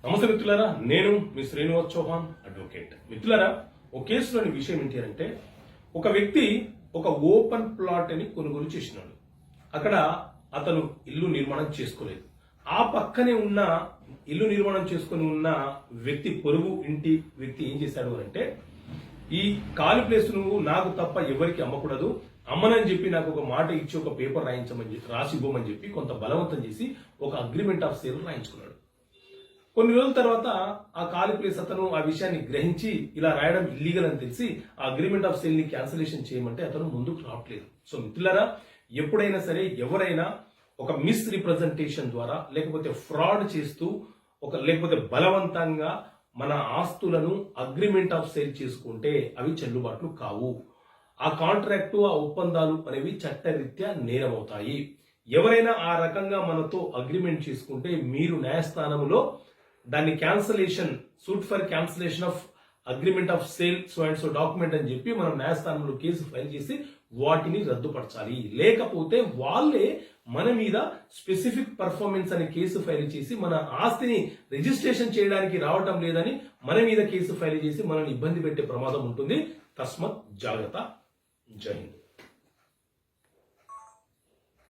నమస్తే మిత్రులారా, నేను మీ శ్రీనివాస్ చౌహాన్ అడ్వకేట్. మిత్రులారా, ఒక కేసులోని విషయం ఏంటి అంటే, ఒక వ్యక్తి ఒక ఓపెన్ ప్లాట్ అని కొనుగోలు చేసినాడు. అక్కడ అతను ఇల్లు నిర్మాణం చేసుకోలేదు. ఆ పక్కనే ఉన్న ఇల్లు నిర్మాణం చేసుకుని ఉన్న వ్యక్తి, పొరుగు ఇంటి వ్యక్తి ఏం చేశాడు అంటే, ఈ ఖాళీ ప్లేస్ నువ్వు నాకు తప్ప ఎవరికి అమ్మకూడదు, అమ్మనని చెప్పి నాకు ఒక మాట ఇచ్చి ఒక పేపర్ రాసి ఇవ్వమని చెప్పి కొంత బలవంతం చేసి ఒక అగ్రిమెంట్ ఆఫ్ సేల్ రాయించుకున్నాడు. కొన్ని రోజుల తర్వాత ఆ ఖాళీ ప్లేస్ అతను ఆ విషయాన్ని గ్రహించి ఇలా రాయడం ఇల్లీగల్ అని తెలిసి ఆ అగ్రిమెంట్ ఆఫ్ సేల్ ని క్యాన్సిలేషన్ చేయమంటే అతను ముందుకు రావట్లేదు. సో మిత్రులారా, ఎప్పుడైనా సరే ఎవరైనా ఒక మిస్ రిప్రజెంటేషన్ ద్వారా లేకపోతే ఫ్రాడ్ చేస్తూ లేకపోతే బలవంతంగా మన ఆస్తులను అగ్రిమెంట్ ఆఫ్ సేల్ చేసుకుంటే అవి చెల్లుబాట్లు కావు. ఆ కాంట్రాక్టు, ఆ ఒప్పందాలు అనేవి చట్టరీత్యా నేరమవుతాయి. ఎవరైనా ఆ రకంగా మనతో అగ్రిమెంట్ చేసుకుంటే మీరు న్యాయస్థానంలో దాన్ని cancellation, suit for cancellation of agreement of sale so and so document అని చెప్పి మనం న్యాయస్థానంలో కేసు ఫైల్ చేసి వాటిని రద్దుపరచాలి. లేకపోతే వాళ్ళే మన మీద స్పెసిఫిక్ పర్ఫార్మెన్స్ అనే కేసు ఫైల్ చేసి మన ఆస్తిని రిజిస్ట్రేషన్ చేయడానికి రావటం లేదని మన మీద కేసు ఫైల్ చేసి మనల్ని ఇబ్బంది పెట్టే ప్రమాదం ఉంటుంది. తస్మత్ జాగ్రత్త. జై హింద్.